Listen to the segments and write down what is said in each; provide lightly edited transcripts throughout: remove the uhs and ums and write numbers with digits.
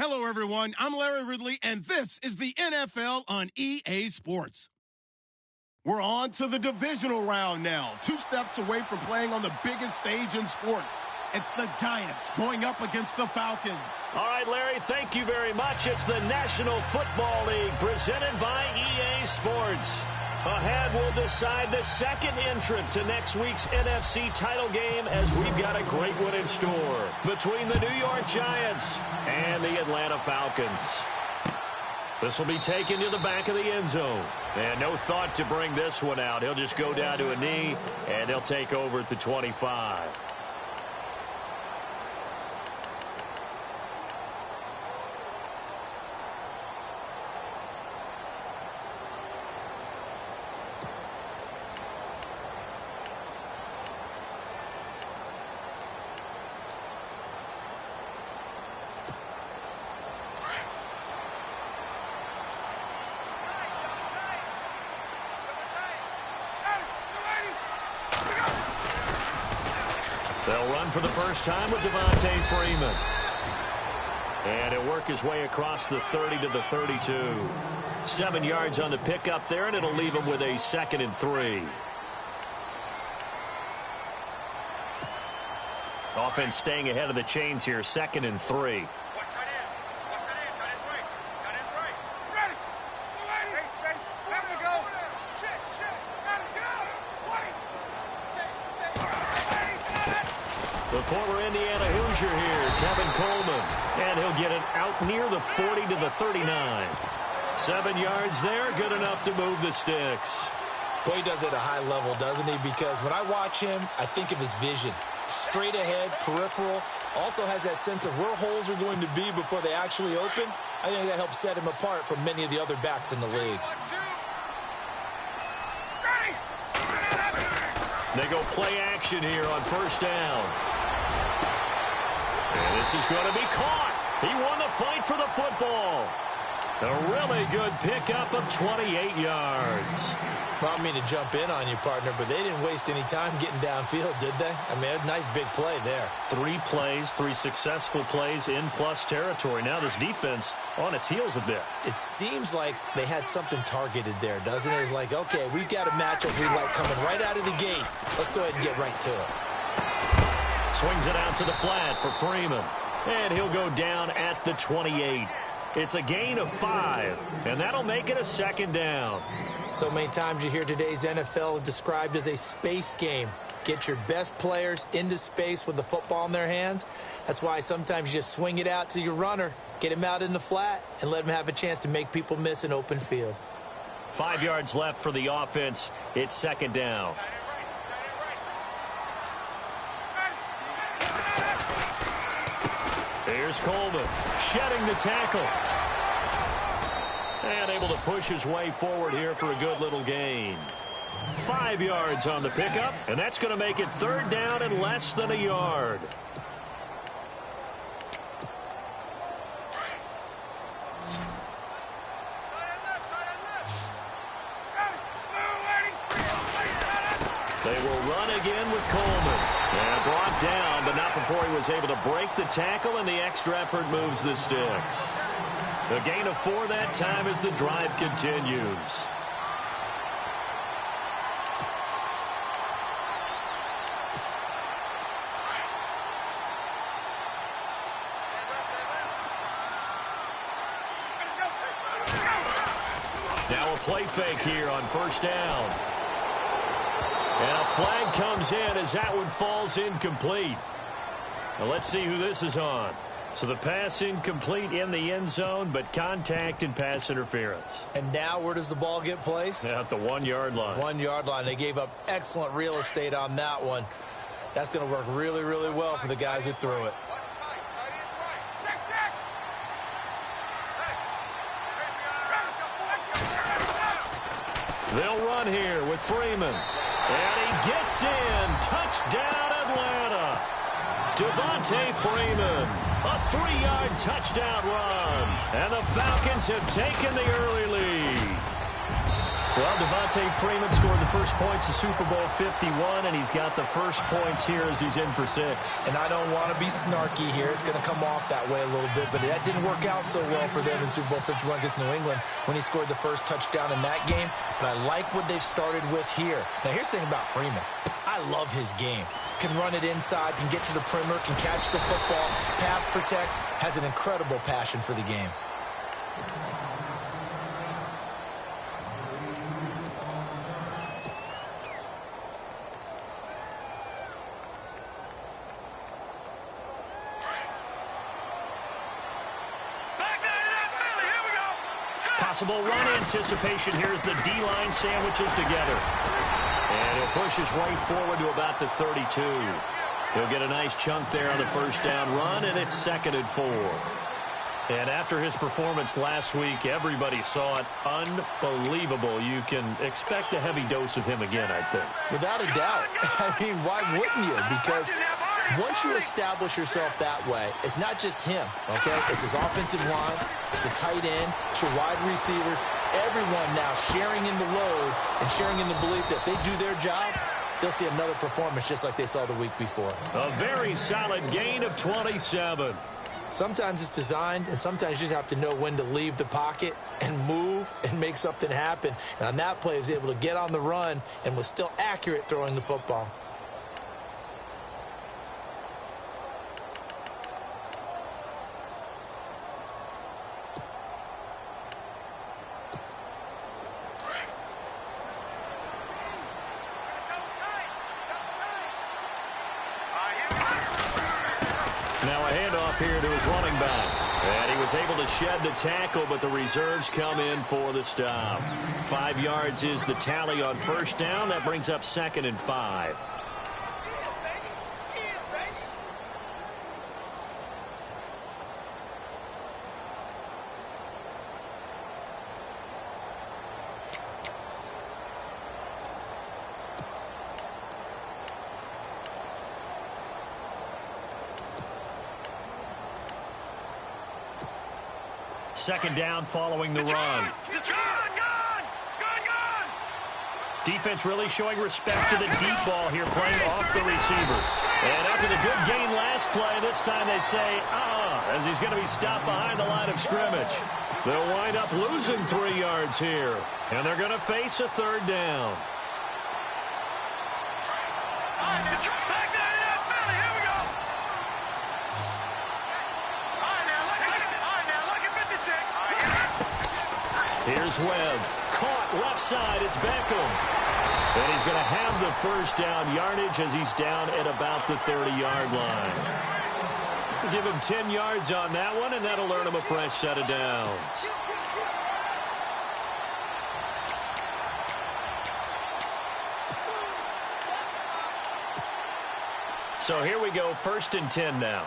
Hello, everyone. I'm Larry Ridley, and this is the NFL on EA Sports. We're on to the divisional round now, 2 steps away from playing on the biggest stage in sports. It's the Giants going up against the Falcons. All right, Larry, thank you very much. It's the National Football League presented by EA Sports. Ahead, we'll decide the second entrant to next week's NFC title game as we've got a great one in store between the New York Giants and the Atlanta Falcons. This will be taken to the back of the end zone. And no thought to bring this one out. He'll just go down to a knee, and they'll take over at the 25. They'll run for the first time with Devontae Freeman. And he'll work his way across the 30 to the 32. 7 yards on the pickup there, and it'll leave him with a 2nd and 3. Offense staying ahead of the chains here, 2nd and 3. The former Indiana Hoosier here, Tevin Coleman. And he'll get it out near the 40 to the 39. 7 yards there, good enough to move the sticks. Boy, he does it at a high level, doesn't he? Because when I watch him, I think of his vision. Straight ahead, peripheral. Also has that sense of where holes are going to be before they actually open. I think that helps set him apart from many of the other backs in the league. They go play action here on first down. And this is going to be caught. He won the fight for the football. A really good pickup of 28 yards. I don't mean to jump in on you, partner, but they didn't waste any time getting downfield, did they? I mean, a nice big play there. 3 plays, 3 successful plays in plus territory. Now this defense on its heels a bit. It seems like they had something targeted there, doesn't it? It's like, okay, we've got a matchup we like coming right out of the gate. Let's go ahead and get right to it. Swings it out to the flat for Freeman. And he'll go down at the 28. It's a gain of 5, and that'll make it a 2nd down. So many times you hear today's NFL described as a space game. Get your best players into space with the football in their hands. That's why sometimes you just swing it out to your runner, get him out in the flat, and let him have a chance to make people miss an open field. 5 yards left for the offense. It's 2nd down. Here's Coleman, shedding the tackle. And able to push his way forward here for a good little gain. 5 yards on the pickup, and that's going to make it 3rd down and less than a yard. They will run again with Coleman. And brought down, but not before he was able to break the tackle, and the extra effort moves the sticks. A gain of 4 that time as the drive continues. Now a play fake here on first down. And a flag comes in as that one falls incomplete. Now let's see who this is on. So the pass incomplete in the end zone, but contact and pass interference. And now where does the ball get placed? At the 1 yard line. 1 yard line. They gave up excellent real estate on that one. That's going to work really, really well for the guys who threw it. They'll run here with Freeman. And he gets in. Touchdown, Atlanta. Devontae Freeman. A 3-yard touchdown run. And the Falcons have taken the early lead. Well, Devontae Freeman scored the first points of Super Bowl 51, and he's got the first points here as he's in for 6. And I don't want to be snarky here. It's going to come off that way a little bit, but that didn't work out so well for them in Super Bowl 51 against New England when he scored the first touchdown in that game. But I like what they've started with here. Now, here's the thing about Freeman. I love his game. Can run it inside, can get to the perimeter, can catch the football, pass protects, has an incredible passion for the game. Possible run anticipation here as the D-line sandwiches together. And he'll push his way forward to about the 32. He'll get a nice chunk there on the first down run, and it's 2nd and 4. And after his performance last week, everybody saw it. Unbelievable. You can expect a heavy dose of him again, I think. Without a doubt. I mean, why wouldn't you? Because once you establish yourself that way, it's not just him, okay? It's his offensive line, it's the tight end, it's your wide receivers, everyone now sharing in the load and sharing in the belief that they do their job, they'll see another performance just like they saw the week before. A very solid gain of 27. Sometimes it's designed, and sometimes you just have to know when to leave the pocket and move and make something happen. And on that play, he was able to get on the run and was still accurate throwing the football. Now a handoff here to his running back. And he was able to shed the tackle, but the reserves come in for the stop. 5 yards is the tally on first down. That brings up 2nd and 5. Second down following the run. Defense really showing respect to the deep ball here, playing off the receivers. And after the good gain last play, this time they say, as he's going to be stopped behind the line of scrimmage. They'll wind up losing 3 yards here, and they're going to face a 3rd down. Here's Webb. Caught left side. It's Beckham. And he's going to have the first down yardage as he's down at about the 30-yard line. We'll give him 10 yards on that one, and that'll earn him a fresh set of downs. So here we go, 1st and 10 now.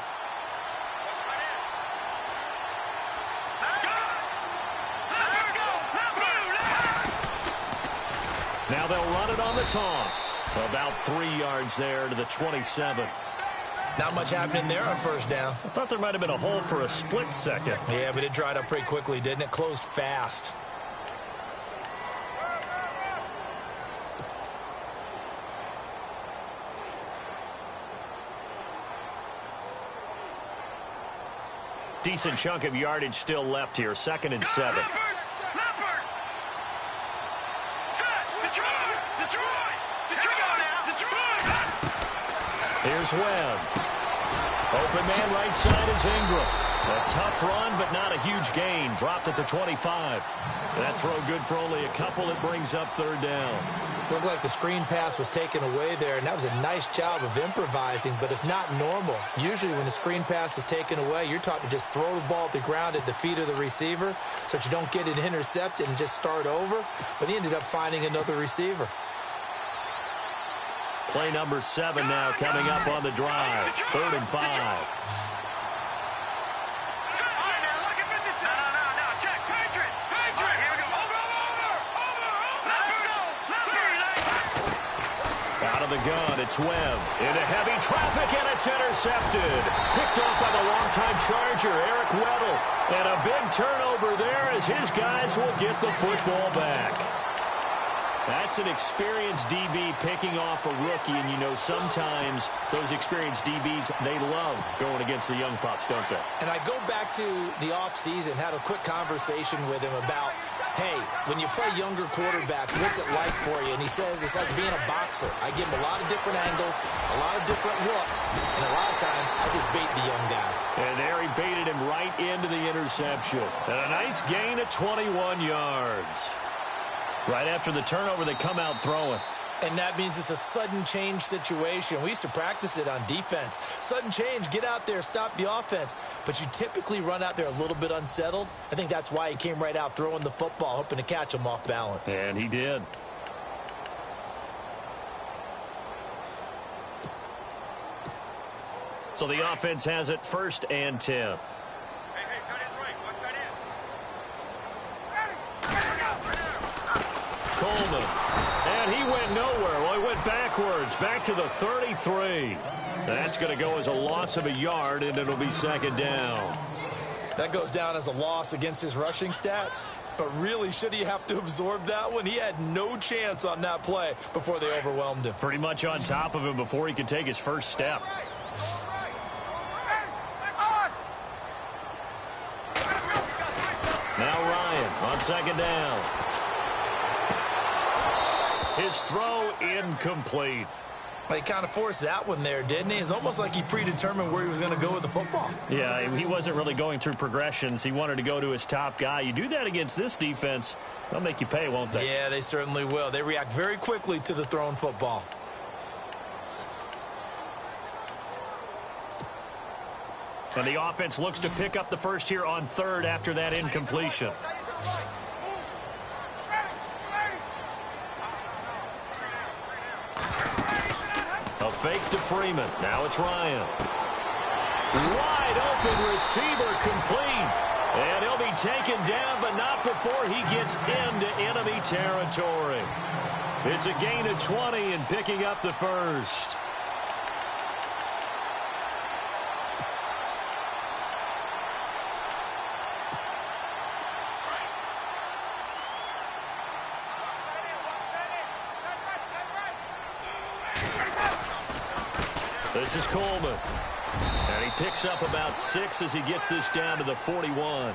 Now they'll run it on the toss. About 3 yards there to the 27. Not much happening there on first down. I thought there might have been a hole for a split second. Yeah, but it dried up pretty quickly, didn't it? Closed fast. Decent chunk of yardage still left here. 2nd and 7. Here's Webb. Open man right side is Ingram. A tough run, but not a huge gain. Dropped at the 25. That throw good for only a couple. It brings up 3rd down. Looked like the screen pass was taken away there, and that was a nice job of improvising, but it's not normal. Usually when the screen pass is taken away, you're taught to just throw the ball at the ground at the feet of the receiver so that you don't get it intercepted and just start over. But he ended up finding another receiver. Play number 7 now coming up on the drive. 3rd and 5. Out of the gun, it's Webb. Into heavy traffic, and it's intercepted. Picked off by the longtime Charger, Eric Weddle. And a big turnover there as his guys will get the football back. That's an experienced DB picking off a rookie, and you know sometimes those experienced DBs, they love going against the young pups, don't they? And I go back to the offseason, had a quick conversation with him about, hey, when you play younger quarterbacks, what's it like for you? And he says it's like being a boxer. I give him a lot of different angles, a lot of different looks, and a lot of times I just bait the young guy. And there he baited him right into the interception. And a nice gain of 21 yards. Right after the turnover, they come out throwing. And that means it's a sudden change situation. We used to practice it on defense. Sudden change, get out there, stop the offense. But you typically run out there a little bit unsettled. I think that's why he came right out throwing the football, hoping to catch him off balance. And he did. So the offense has it 1st and 10. Coleman. And he went nowhere. Well, he went backwards, back to the 33. That's going to go as a loss of a yard, and it'll be 2nd down. That goes down as a loss against his rushing stats. But really, should he have to absorb that one? He had no chance on that play before they overwhelmed him. Pretty much on top of him before he could take his first step. Now Ryan on 2nd down. His throw incomplete. He kind of forced that one there, didn't he? It's almost like he predetermined where he was going to go with the football. Yeah, he wasn't really going through progressions. He wanted to go to his top guy. You do that against this defense, they'll make you pay, won't they? Yeah, they certainly will. They react very quickly to the thrown football. And the offense looks to pick up the first here on 3rd after that incompletion. A fake to Freeman. Now it's Ryan. Wide open receiver complete. And he'll be taken down, but not before he gets into enemy territory. It's a gain of 20 and picking up the 1st. This is Coleman. And he picks up about 6 as he gets this down to the 41.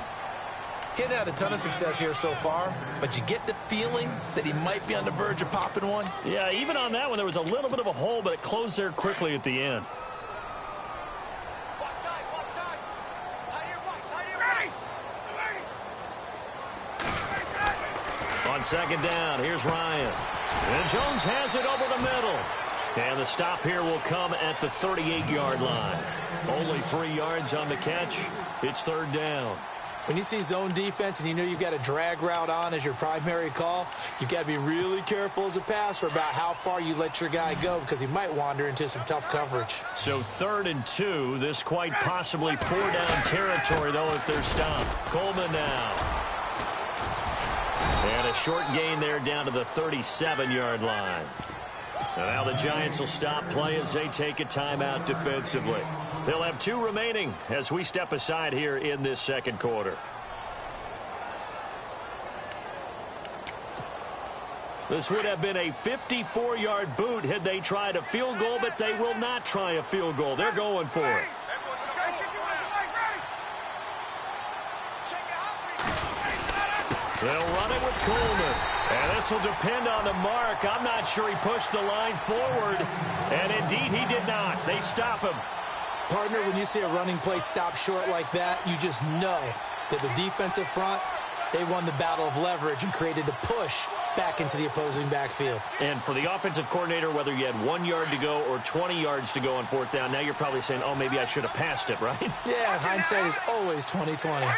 He hadn't had a ton of success here so far, but you get the feeling that he might be on the verge of popping one. Yeah, even on that one, there was a little bit of a hole, but it closed there quickly at the end. On 2nd down, here's Ryan. And Jones has it over the middle. And the stop here will come at the 38-yard line. Only 3 yards on the catch. It's 3rd down. When you see zone defense and you know you've got a drag route on as your primary call, you've got to be really careful as a passer about how far you let your guy go because he might wander into some tough coverage. So 3rd and 2. This quite possibly 4-down territory, though, if they're stopped. Coleman now. And a short gain there down to the 37-yard line. And now the Giants will stop play as they take a timeout defensively. They'll have 2 remaining as we step aside here in this 2nd quarter. This would have been a 54-yard boot had they tried a field goal, but they will not try a field goal. They're going for it. They'll run it with Coleman. And this will depend on the mark. I'm not sure he pushed the line forward. And indeed, he did not. They stop him. Partner, when you see a running play stop short like that, you just know that the defensive front, they won the battle of leverage and created the push back into the opposing backfield. And for the offensive coordinator, whether you had 1 yard to go or 20 yards to go on 4th down, now you're probably saying, oh, maybe I should have passed it, right? Yeah, hindsight is always 20/20.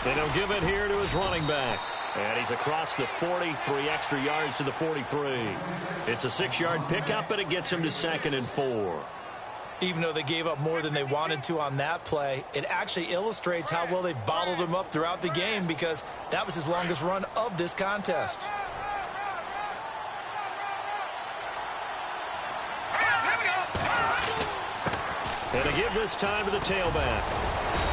And he'll give it here to his running back. And he's across the 40, 3 extra yards to the 43. It's a 6-yard pickup, but it gets him to 2nd and 4. Even though they gave up more than they wanted to on that play, it actually illustrates how well they bottled him up throughout the game because that was his longest run of this contest. And to give this time to the tailback.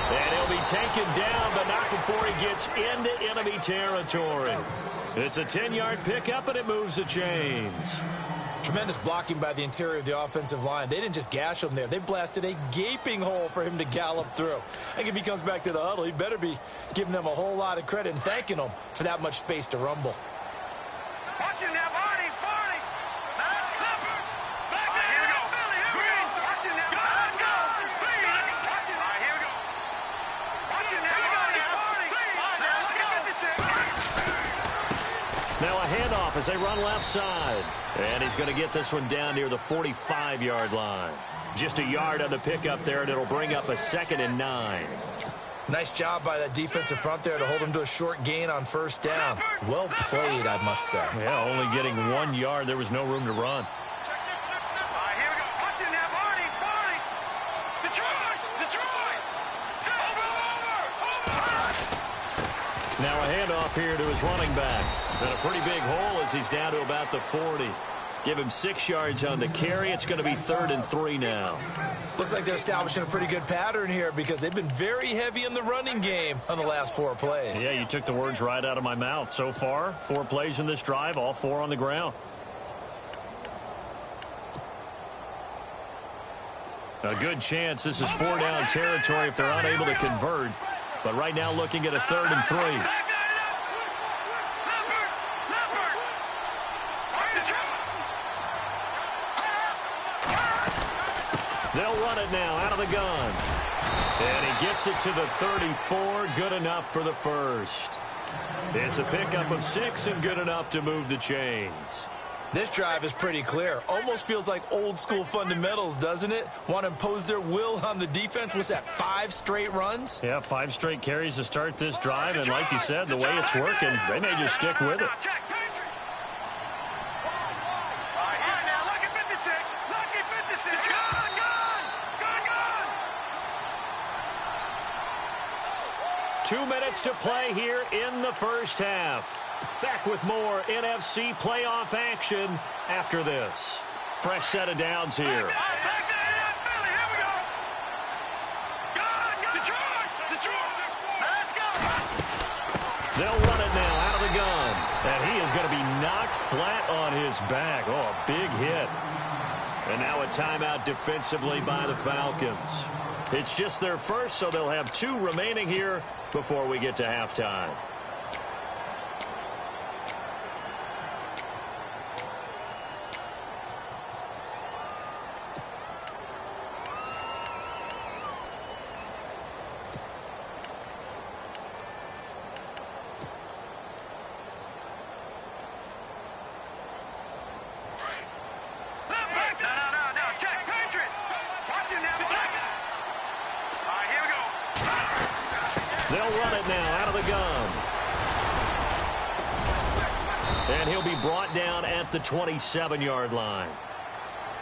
And he'll be taken down, but not before he gets into enemy territory. It's a 10-yard pickup, and it moves the chains. Tremendous blocking by the interior of the offensive line. They didn't just gash him there. They blasted a gaping hole for him to gallop through. I think if he comes back to the huddle, he better be giving them a whole lot of credit and thanking them for that much space to rumble. Watching that, Barney. Now let's go. Back there. Here we go. Green. Watching that. Let's go. Green. Watching. All right, here we go. Watching that, Barney. All right, now let's get 56. Now a handoff as they run left side. And he's going to get this one down near the 45-yard line. Just a yard on the pickup there, and it'll bring up a 2nd and 9. Nice job by that defensive front there to hold him to a short gain on first down. Well played, I must say. Yeah, only getting 1 yard. There was no room to run. All right, here we go. Watching that, Barney. Detroit. Over. Now a handoff here to his running back. And a pretty big hole as he's down to about the 40. Give him 6 yards on the carry. It's going to be 3rd and 3 now. Looks like they're establishing a pretty good pattern here because they've been very heavy in the running game on the last 4 plays. Yeah, you took the words right out of my mouth. So far, 4 plays in this drive, all 4 on the ground. A good chance this is 4-down territory if they're unable to convert. But right now looking at a 3rd and 3. They'll run it now out of the gun. And he gets it to the 34. Good enough for the first. It's a pickup of 6 and good enough to move the chains. This drive is pretty clear. Almost feels like old school fundamentals, doesn't it? Want to impose their will on the defense. Was that 5 straight runs? Yeah, 5 straight carries to start this drive. And like you said, the way it's working, they may just stick with it. Gone. 2 minutes to play here in the first half. Back with more NFC playoff action after this. Fresh set of downs here. They'll run it now out of the gun. And he is going to be knocked flat on his back. Oh, a big hit. And now a timeout defensively by the Falcons. It's just their first, so they'll have 2 remaining here before we get to halftime. They'll run it now out of the gun. And he'll be brought down at the 27-yard line.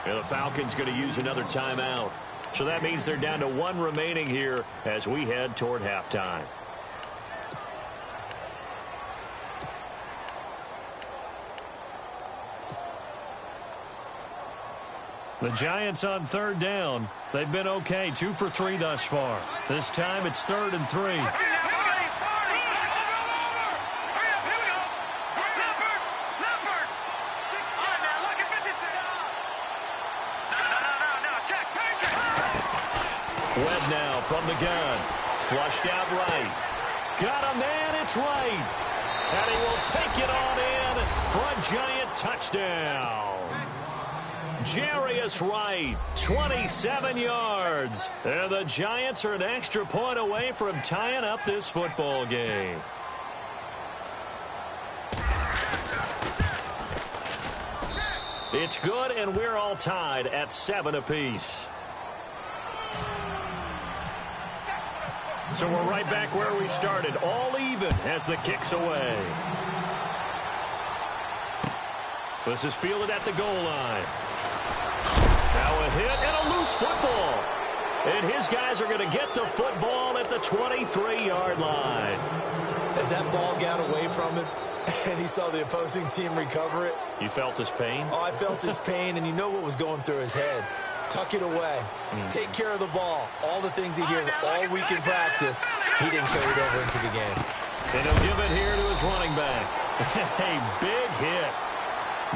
And the Falcons going to use another timeout. So that means they're down to 1 remaining here as we head toward halftime. The Giants on 3rd down. They've been okay, 2 for 3 thus far. This time it's 3rd and 3. Webb now from the gun. Flushed out right. Got a man, it's right. And he will take it on in for a Giant touchdown. Jarius Wright, 27 yards. And the Giants are an extra point away from tying up this football game. It's good, and we're all tied at 7 apiece. So we're right back where we started, all even as the kick's away. This is fielded at the goal line. Now a hit and a loose football. And his guys are going to get the football at the 23-yard line. As that ball got away from him and he saw the opposing team recover it. You felt his pain? Oh, I felt his pain, and you know what was going through his head. tuck it away. Take care of the ball. All the things he hears all week in practice, he didn't carry it over into the game. And he'll give it here to his running back. A big hit.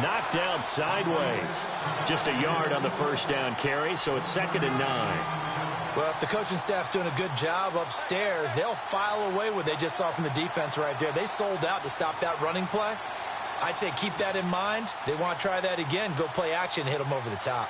Knocked down sideways. Just a yard on the first down carry, so it's 2nd and 9. Well, if the coaching staff's doing a good job upstairs, they'll file away what they just saw from the defense right there. They sold out to stop that running play. I'd say keep that in mind. They want to try that again, go play action, hit them over the top.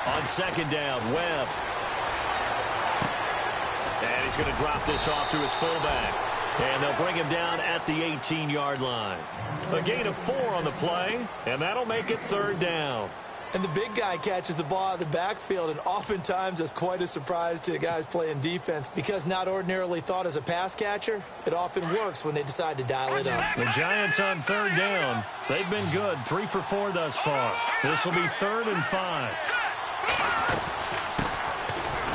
On 2nd down, Webb. And he's going to drop this off to his fullback. And they'll bring him down at the 18-yard line. A gain of 4 on the play, and that'll make it 3rd down. And the big guy catches the ball out of the backfield, and oftentimes it's quite a surprise to the guys playing defense because not ordinarily thought as a pass catcher, it often works when they decide to dial it up. The Giants on 3rd down. They've been good, 3 for 4 thus far. This will be 3rd and 5.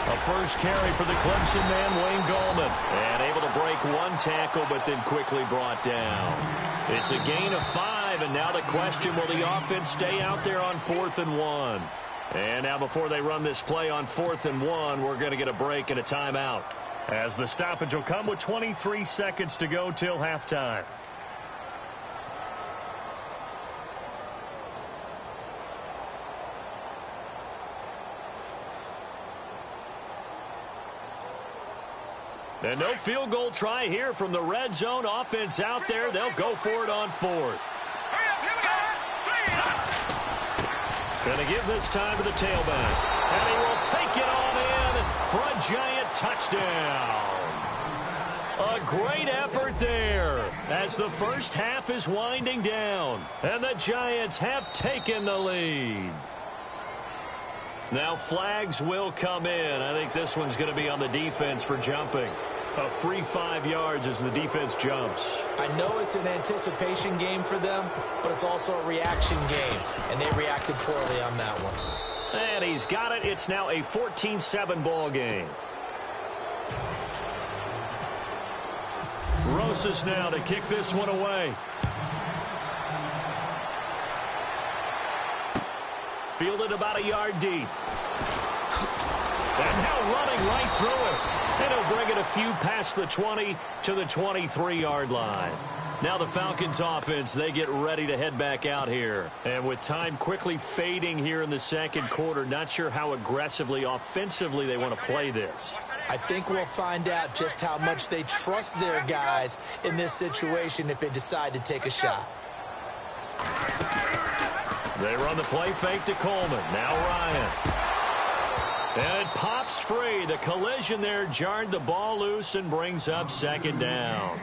A first carry for the Clemson man, Wayne Gallman. And able to break 1 tackle, but then quickly brought down. It's a gain of 5, and now the question, will the offense stay out there on 4th and 1? And now before they run this play on 4th and 1, we're going to get a break and a timeout, as the stoppage will come with 23 seconds to go till halftime. And no field goal try here from the red zone. Offense out there. They'll go for it on 4th. Going to give this time to the tailback. And he will take it on in for a Giant touchdown. A great effort there as the first half is winding down. And the Giants have taken the lead. Now flags will come in. I think this one's going to be on the defense for jumping. A free 5 yards as the defense jumps. I know it's an anticipation game for them, but it's also a reaction game, and they reacted poorly on that one. And he's got it. It's now a 14-7 ball game. Rosas now to kick this one away. Fielded about a yard deep. And now running right through it. And he'll bring it a few past the 20 to the 23-yard line. Now the Falcons offense, they get ready to head back out here. And with time quickly fading here in the second quarter, not sure how aggressively, offensively they want to play this. I think we'll find out just how much they trust their guys in this situation if they decide to take a shot. They run the play fake to Coleman. Now Ryan. And it pops free. The collision there jarred the ball loose and brings up 2nd down.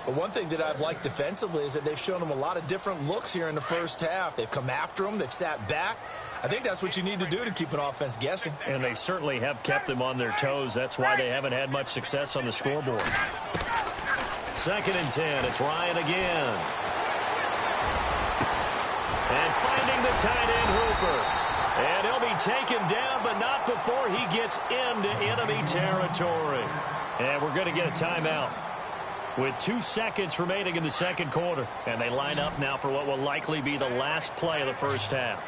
But one thing that I've liked defensively is that they've shown them a lot of different looks here in the first half. They've come after them. They've sat back. I think that's what you need to do to keep an offense guessing. And they certainly have kept them on their toes. That's why they haven't had much success on the scoreboard. 2nd and 10. It's Ryan again. And finding the tight end Hooper. And he'll be taken down, but not before he gets into enemy territory. And we're going to get a timeout with 2 seconds remaining in the second quarter. And they line up now for what will likely be the last play of the first half.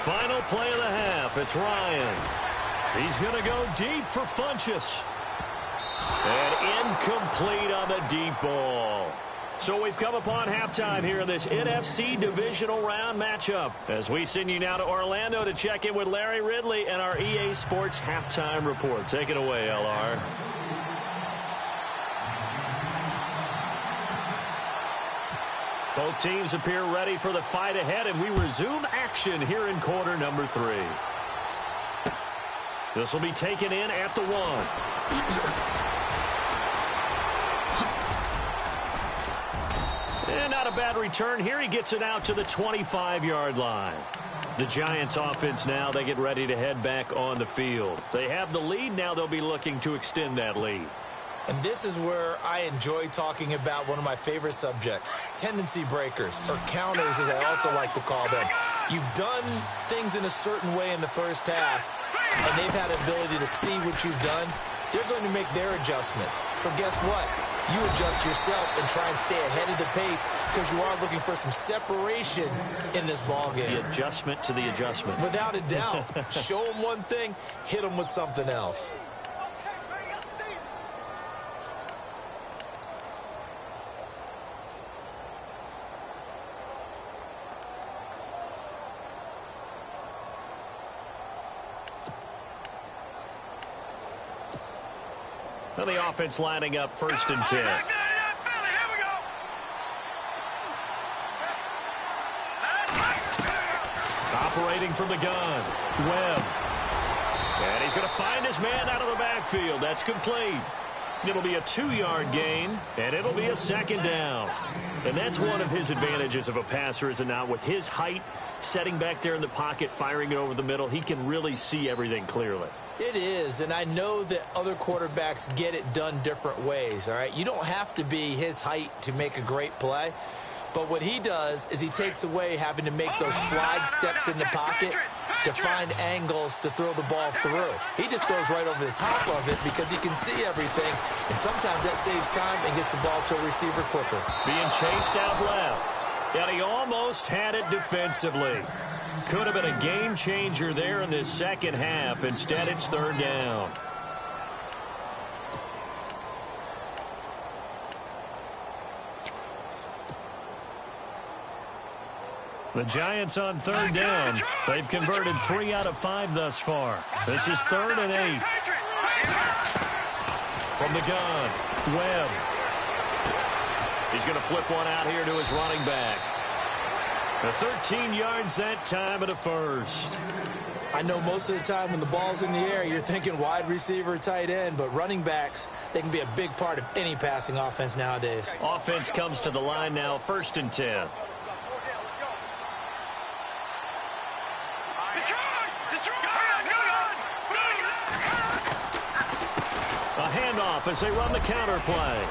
Final play of the half. It's Ryan. He's going to go deep for Funchess. And incomplete on the deep ball. So we've come upon halftime here in this NFC divisional round matchup. As we send you now to Orlando to check in with Larry Ridley and our EA Sports halftime report. Take it away, LR. Both teams appear ready for the fight ahead, and we resume action here in quarter number 3. This will be taken in at the 1. And not a bad return here. He gets it out to the 25-yard line. The Giants offense now, they get ready to head back on the field. They have the lead. Now they'll be looking to extend that lead. And this is where I enjoy talking about one of my favorite subjects, tendency breakers, or counters as I also like to call them. You've done things in a certain way in the first half, and they've had the ability to see what you've done. They're going to make their adjustments. So guess what? You adjust yourself and try and stay ahead of the pace because you are looking for some separation in this ballgame. The adjustment to the adjustment. Without a doubt. Show them one thing, hit them with something else. Now the offense lining up 1st and 10. Operating from the gun, Webb. And he's going to find his man out of the backfield. That's complete. It'll be a 2-yard gain, and it'll be a 2nd down. And that's one of his advantages of a passer, is it not? With his height, setting back there in the pocket, firing it over the middle, he can really see everything clearly. It is, and I know that other quarterbacks get it done different ways, all right? You don't have to be his height to make a great play, but what he does is he takes away having to make those slide steps in the pocket to find angles to throw the ball through. He just throws right over the top of it because he can see everything, and sometimes that saves time and gets the ball to a receiver quicker. Being chased out left, and he almost had it defensively. Could have been a game changer there in this second half. Instead, it's 3rd down. The Giants on 3rd down. They've converted 3 out of 5 thus far. This is 3rd and 8. From the gun, Webb. He's going to flip one out here to his running back. 13 yards that time at a 1st. I know most of the time when the ball's in the air, you're thinking wide receiver, tight end, but running backs, they can be a big part of any passing offense nowadays. Offense comes to the line now, 1st and 10. A handoff as they run the counter play.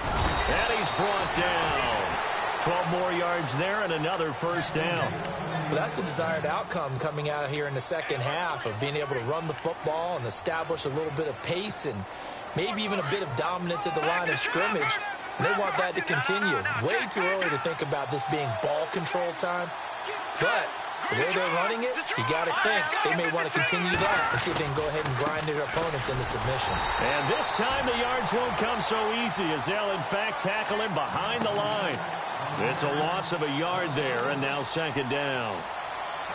And he's brought down. 12 more yards there and another 1st down. Well, that's the desired outcome coming out here in the second half of being able to run the football and establish a little bit of pace and maybe even a bit of dominance at the line of scrimmage. And they want that to continue. Way too early to think about this being ball control time. But the way they're running it, you got to think they may want to continue that and see if they can go ahead and grind their opponents into submission. And this time the yards won't come so easy as they'll, in fact, tackle him behind the line. It's a loss of a yard there, and now 2nd down.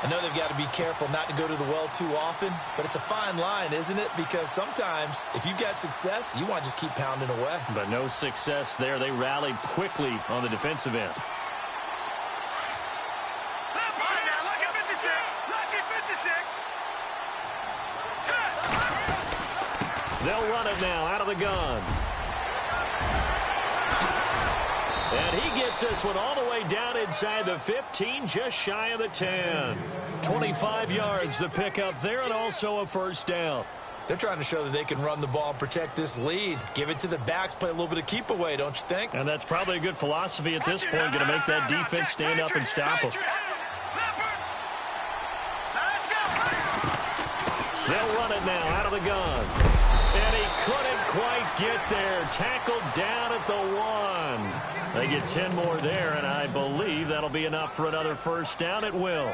I know they've got to be careful not to go to the well too often, but it's a fine line, isn't it? Because sometimes, if you've got success, you want to just keep pounding away. But no success there. They rallied quickly on the defensive end. They'll run it now out of the gun. And he gets this one all the way down inside the 15, just shy of the 10. 25 yards the pickup there, and also a 1st down. They're trying to show that they can run the ball and protect this lead. Give it to the backs, play a little bit of keep away, don't you think? And that's probably a good philosophy at this point, going to make that defense stand up and stop them. They'll run it now out of the gun. And he couldn't quite get there. Tackled down at the 1. They get 10 more there, and I believe that'll be enough for another 1st down. It will.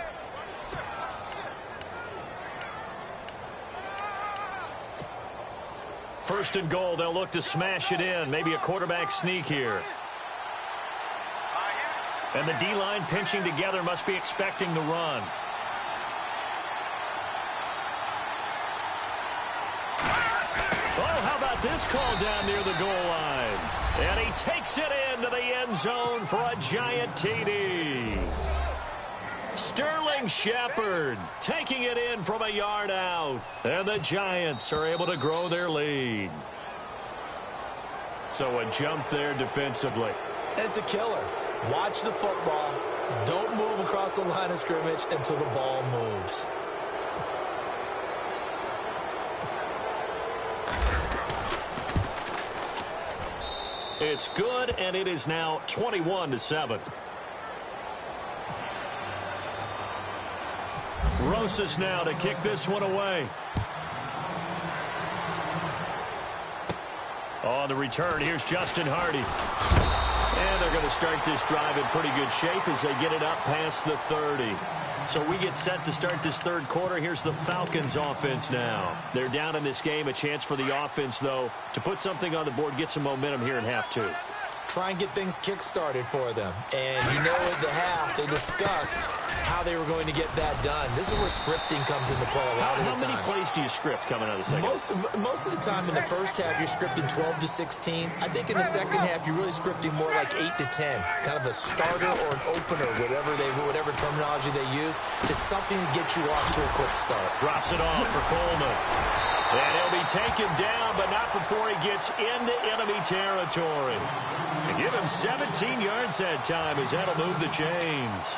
First and goal, they'll look to smash it in. Maybe a quarterback sneak here. And the D-line pinching together must be expecting the run. This call down near the goal line. And he takes it into the end zone for a giant TD. Sterling Shepard taking it in from a yard out. And the Giants are able to grow their lead. So a jump there defensively. And it's a killer. Watch the football. Don't move across the line of scrimmage until the ball moves. It's good, and it is now 21-7. Rosas now to kick this one away. On the return, here's Justin Hardy. And they're going to start this drive in pretty good shape as they get it up past the 30. So we get set to start this third quarter. Here's the Falcons offense now. They're down in this game. A chance for the offense, though, to put something on the board, get some momentum here in half two. Try and get things kick-started for them. And you know at the half, they discussed how they were going to get that done. This is where scripting comes into play a lot of the time. How many plays do you script coming out of the second? Most of the time in the first half, you're scripting 12 to 16. I think in the second half, you're really scripting more like 8 to 10. Kind of a starter or an opener, whatever terminology they use, just something to get you off to a quick start. Drops it off for Coleman. And he'll be taken down, but not before he gets into enemy territory. To give him 17 yards that time as that'll move the chains.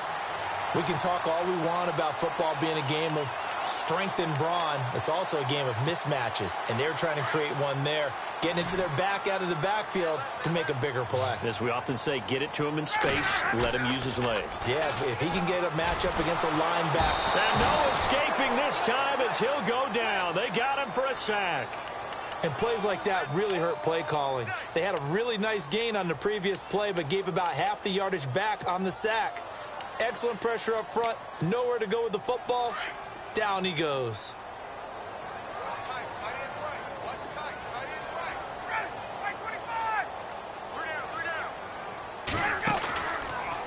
We can talk all we want about football being a game of strength and brawn. It's also a game of mismatches, and they're trying to create one there, getting it to their back out of the backfield to make a bigger play. As we often say, get it to him in space, let him use his leg. Yeah, if he can get a matchup against a linebacker. And no escaping this time as he'll go down. They got him for a sack. And plays like that really hurt play calling. They had a really nice gain on the previous play, but gave about half the yardage back on the sack. Excellent pressure up front. Nowhere to go with the football. Down he goes.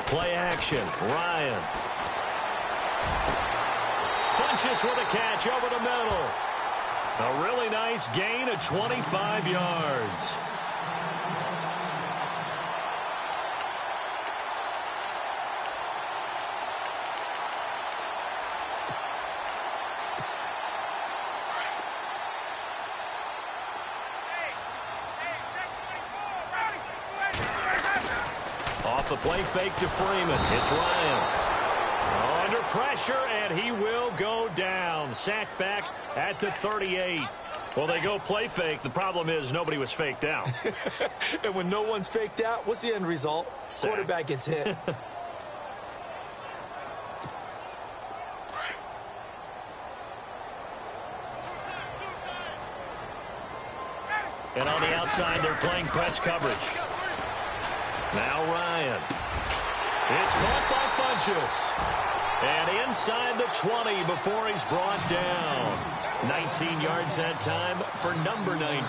Play action. Ryan. Funches with a catch over the middle. A really nice gain of 25 yards. Off the play fake to Freeman. It's Ryan. Under pressure, and he will go down. Sacked back at the 38. Well, they go play fake. The problem is nobody was faked out. And when no one's faked out, what's the end result? Sack. Quarterback gets hit. And on the outside, they're playing press coverage. Now Ryan. It's caught by Funches. And inside the 20 before he's brought down. 19 yards that time for number 19.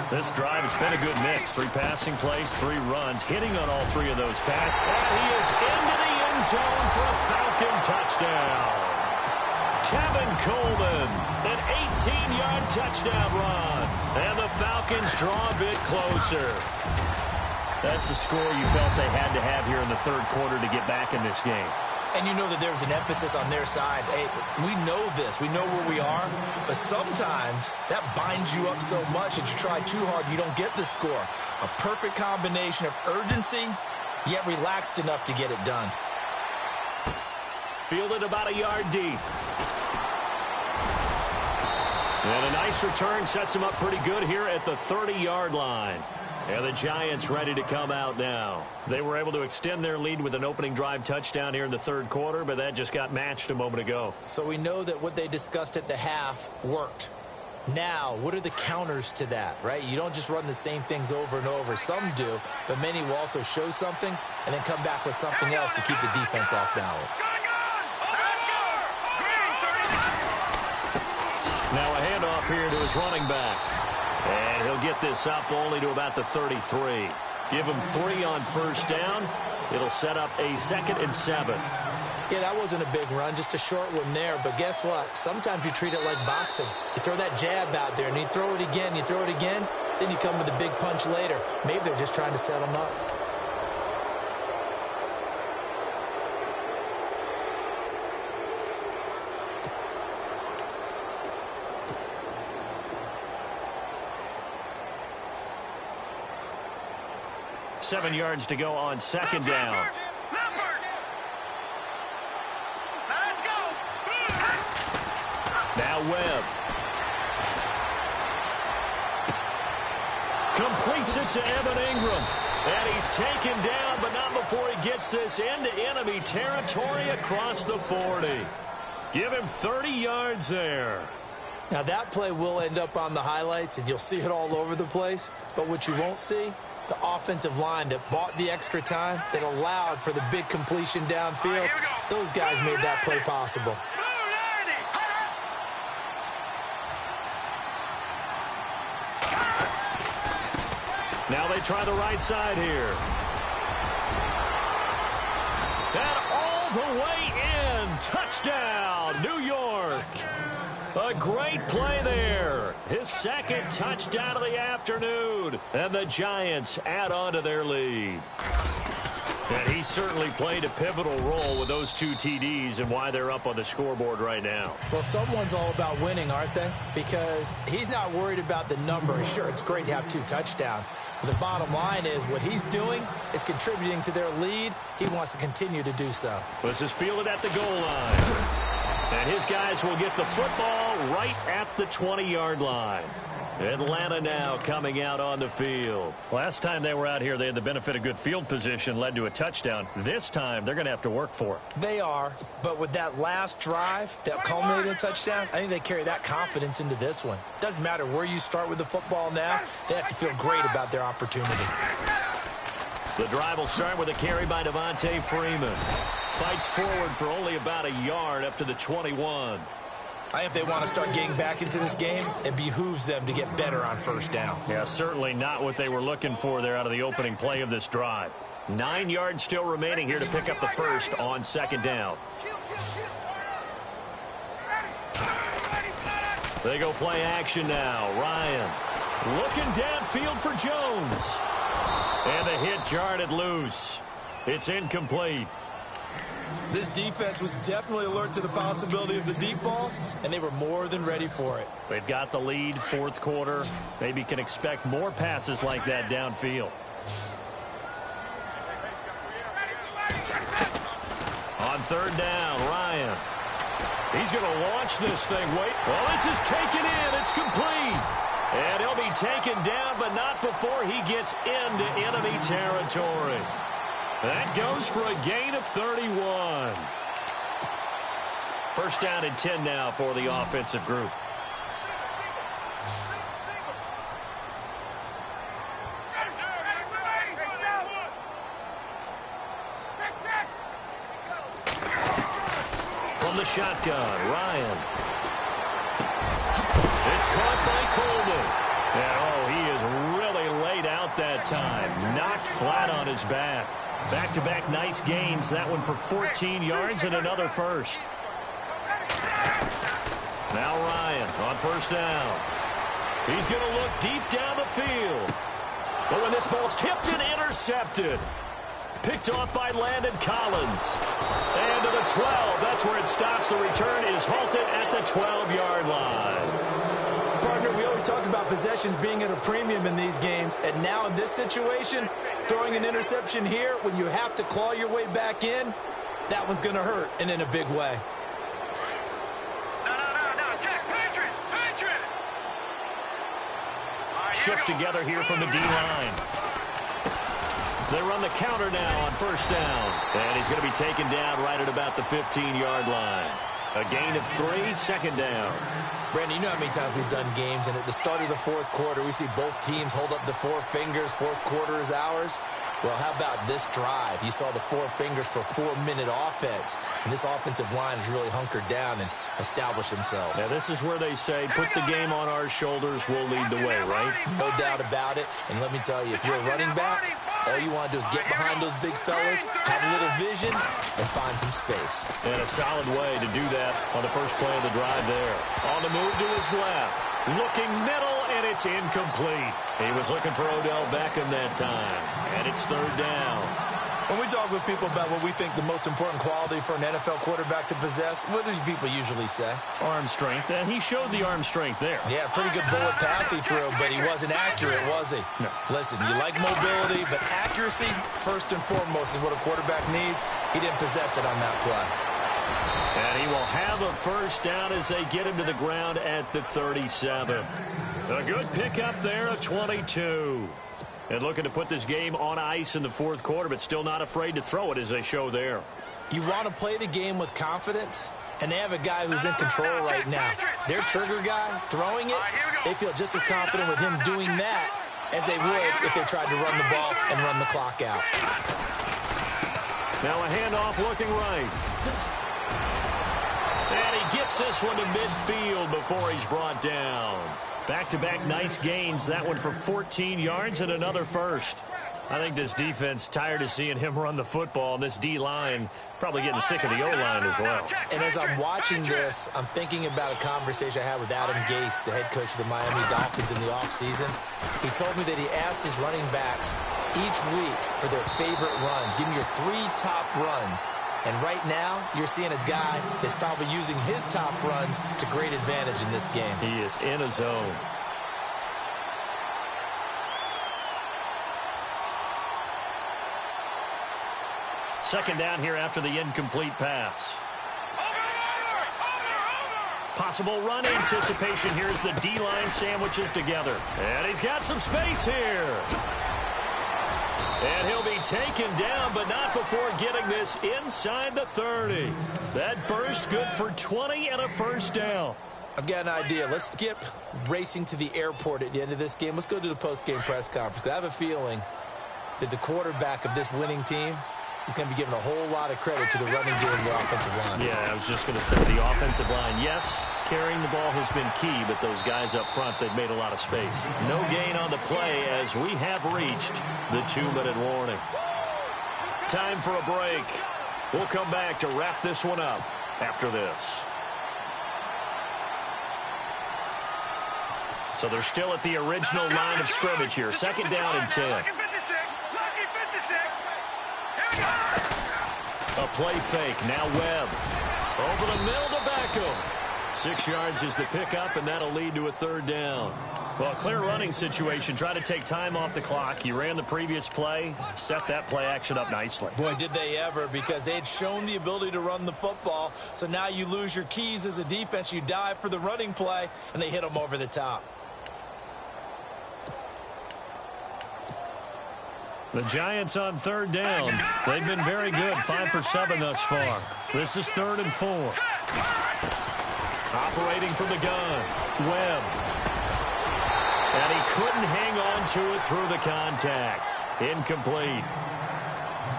This drive, it's been a good mix. 3 passing plays, 3 runs, hitting on all 3 of those passes. And he is into the end zone for a Falcon touchdown. Tevin Coleman, an 18-yard touchdown run. And the Falcons draw a bit closer. That's a score you felt they had to have here in the third quarter to get back in this game. And you know that there's an emphasis on their side. Hey, we know this. We know where we are. But sometimes that binds you up so much that you try too hard, you don't get the score. A perfect combination of urgency, yet relaxed enough to get it done. Fielded about a yard deep. And a nice return sets him up pretty good here at the 30-yard line. And the Giants ready to come out now. They were able to extend their lead with an opening drive touchdown here in the third quarter, but that just got matched a moment ago. So we know that what they discussed at the half worked. Now, what are the counters to that, right? You don't just run the same things over and over. Some do, but many will also show something and then come back with something else to keep the defense off balance. Now a handoff here to his running back. And he'll get this up only to about the 33. Give him 3 on first down. It'll set up a 2nd and 7. Yeah, that wasn't a big run, just a short one there. But guess what? Sometimes you treat it like boxing. You throw that jab out there, and you throw it again, then you come with a big punch later. Maybe they're just trying to set him up. Seven yards to go on second down. Webb. Completes it to Evan Ingram. And he's taken down, but not before he gets this into enemy territory across the 40. Give him 30 yards there. Now, that play will end up on the highlights, and you'll see it all over the place. But what you won't see, the offensive line that bought the extra time, that allowed for the big completion downfield, those guys made that play possible. Now they try the right side here. And all the way in. Touchdown, New York. A great play there. His second touchdown of the afternoon. And the Giants add on to their lead. And he certainly played a pivotal role with those 2 TDs and why they're up on the scoreboard right now. Well, someone's all about winning, aren't they? Because he's not worried about the number. Sure, it's great to have 2 touchdowns. But the bottom line is what he's doing is contributing to their lead. He wants to continue to do so. This is fielded at the goal line. And his guys will get the football right at the 20-yard line. Atlanta now coming out on the field. Last time they were out here, they had the benefit of good field position, led to a touchdown. This time, they're going to have to work for it. They are, but with that last drive that culminated in a touchdown, I think they carry that confidence into this one. Doesn't matter where you start with the football now, they have to feel great about their opportunity. The drive will start with a carry by Devontae Freeman. Fights forward for only about a yard up to the 21. I think if they want to start getting back into this game, it behooves them to get better on first down. Yeah, certainly not what they were looking for there out of the opening play of this drive. 9 yards still remaining here to pick up the first on second down. They go play action now. Ryan looking downfield for Jones. And the hit jarred it loose. It's incomplete. This defense was definitely alert to the possibility of the deep ball, and they were more than ready for it. They've got the lead, fourth quarter. Maybe can expect more passes like that downfield. On third down, Ryan. He's going to launch this thing. Wait. Well, this is taken in. It's complete. And he'll be taken down, but not before he gets into enemy territory. That goes for a gain of 31. First down and 10 now for the offensive group. From the shotgun, Ryan. It's caught by Coleman. And, he is really laid out that time. Knocked flat on his back. Back-to-back nice gains. That one for 14 yards and another first. Now Ryan on first down. He's going to look deep down the field. But when this ball's tipped and intercepted. Picked off by Landon Collins. And to the 12. That's where it stops. The return is halted at the 12-yard line. Partner, we always talk about possessions being at a premium in these games. And now in this situation, throwing an interception here when you have to claw your way back in, that one's going to hurt, and in a big way. No, Jack, Patrick! Shift together here from the D-line. They run the counter now on first down. And he's going to be taken down right at about the 15-yard line. A gain of 3, second down. Brandon, you know how many times we've done games, and at the start of the fourth quarter, we see both teams hold up the 4 fingers, fourth quarter is ours. Well, how about this drive? You saw the 4 fingers for 4-minute offense, and this offensive line has really hunkered down and established themselves. Now, this is where they say, put the game on our shoulders, we'll lead the way, right? No doubt about it, and let me tell you, if you're a running back, all you want to do is get behind those big fellas, have a little vision, and find some space. And a solid way to do that on the first play of the drive there. On the move to his left. Looking middle, and it's incomplete. He was looking for Odell Beckham that time. And it's third down. When we talk with people about what we think the most important quality for an NFL quarterback to possess, what do people usually say? Arm strength, and he showed the arm strength there. Yeah, pretty good bullet pass he threw, but he wasn't accurate, was he? No. Listen, you like mobility, but accuracy, first and foremost, is what a quarterback needs. He didn't possess it on that play. And he will have a first down as they get him to the ground at the 37. A good pickup there, a 22. And looking to put this game on ice in the fourth quarter, but still not afraid to throw it as they show there. You want to play the game with confidence, and they have a guy who's in control right now. Their trigger guy, throwing it, they feel just as confident with him doing that as they would if they tried to run the ball and run the clock out. Now a handoff looking right. And he gets this one to midfield before he's brought down. Back-to-back nice gains. That one for 14 yards and another first. I think this defense tired of seeing him run the football. And this D-line probably getting sick of the O-line as well. And as I'm watching this, I'm thinking about a conversation I had with Adam Gase, the head coach of the Miami Dolphins in the offseason. He told me that he asked his running backs each week for their favorite runs. Give me your 3 top runs. And right now, you're seeing a guy that's probably using his top runs to great advantage in this game. He is in a zone. Second down here after the incomplete pass. Possible run anticipation here as the D-line sandwiches together. And he's got some space here. And he'll be taken down, but not before getting this inside the 30. That burst good for 20 and a first down. I've got an idea. Let's skip racing to the airport at the end of this game. Let's go to the post-game press conference. I have a feeling that the quarterback of this winning team is going to be giving a whole lot of credit to the running game of the offensive line. Yeah, I was just going to say the offensive line. Yes, carrying the ball has been key, but those guys up front, they've made a lot of space. No gain on the play as we have reached the 2-minute warning. Time for a break. We'll come back to wrap this one up after this. So they're still at the original line of scrimmage here. Second down and 10. A play fake. Now Webb. Over the middle to Beckham. 6 yards is the pickup, and that'll lead to a third down. Well, a clear running situation. Try to take time off the clock. He ran the previous play, set that play action up nicely. Boy, did they ever, because they had shown the ability to run the football. So now you lose your keys as a defense. You dive for the running play, and they hit them over the top. The Giants on third down. They've been very good, 5 for 7 thus far. This is 3rd and 4. Operating from the gun, Webb. And he couldn't hang on to it through the contact. Incomplete.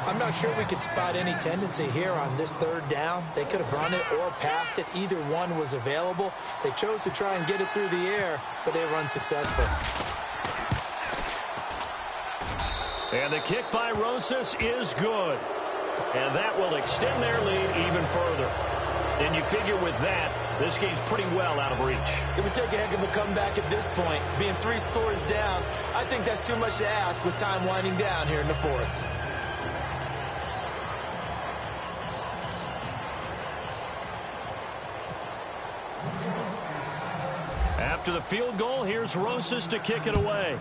I'm not sure we could spot any tendency here on this third down. They could have run it or passed it. Either one was available. They chose to try and get it through the air, but they were unsuccessful. And the kick by Rosas is good. And that will extend their lead even further. And you figure with that, this game's pretty well out of reach. It would take a heck of a comeback at this point. Being 3 scores down, I think that's too much to ask with time winding down here in the 4th. After the field goal, here's Rosas to kick it away.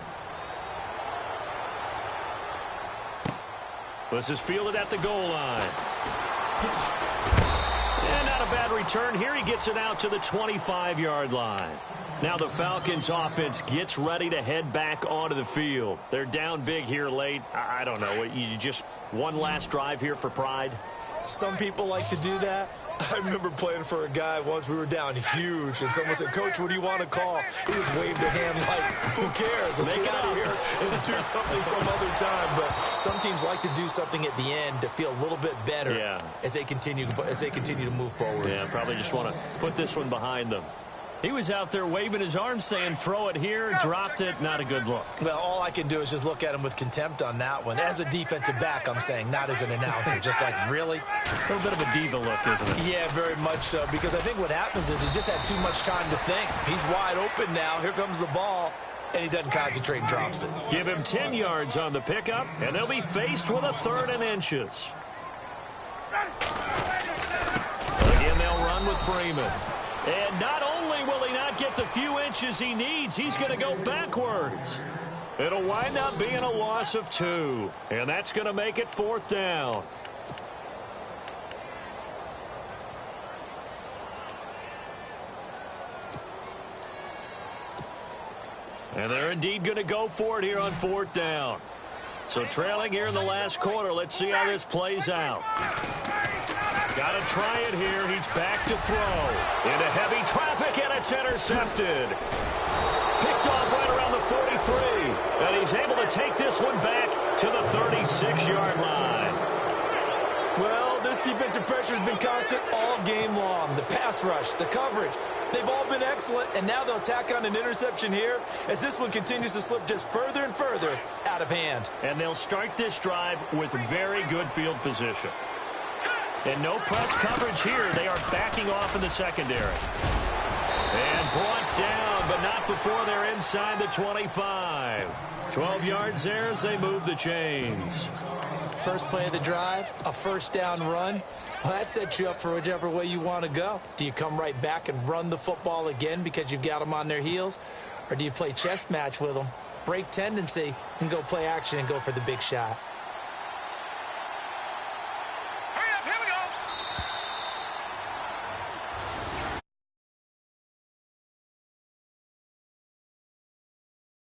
This is fielded at the goal line. And not a bad return here. He gets it out to the 25-yard line. Now the Falcons offense gets ready to head back onto the field. They're down big here late. I don't know. You just one last drive here for pride? Some people like to do that. I remember playing for a guy once. We were down huge, and someone said, "Coach, what do you want to call?" He just waved a hand like, "Who cares? Let's get out of here and do something some other time." But some teams like to do something at the end to feel a little bit better as they continue to move forward. Yeah, probably just want to put this one behind them. He was out there waving his arms saying, throw it here, dropped it, not a good look. Well, all I can do is just look at him with contempt on that one. As a defensive back, I'm saying, not as an announcer. Just like, really? A little bit of a diva look, isn't it? Yeah, very much so. Because I think what happens is he just had too much time to think. He's wide open now. Here comes the ball. And he doesn't concentrate and drops it. Give him 10 yards on the pickup, and they'll be faced with a 3rd and inches. Again, they'll run with Freeman. And not only will he not get the few inches he needs, he's going to go backwards. It'll wind up being a loss of 2. And that's going to make it 4th down. And they're indeed going to go for it here on 4th down. So trailing here in the last quarter. Let's see how this plays out. Got to try it here. He's back to throw. Into heavy traffic, and it's intercepted. Picked off right around the 43. And he's able to take this one back to the 36-yard line. Well, this defensive pressure has been constant all game long. The pass rush, the coverage, they've all been excellent, and now they'll tack on an interception here as this one continues to slip just further and further out of hand. And they'll start this drive with very good field position. And no press coverage here. They are backing off in the secondary. And brought down, but not before they're inside the 25. 12 yards there as they move the chains. First play of the drive, a first down run. Well, that sets you up for whichever way you want to go. Do you come right back and run the football again because you've got them on their heels? Or do you play chess match with them, break tendency, and go play action and go for the big shot?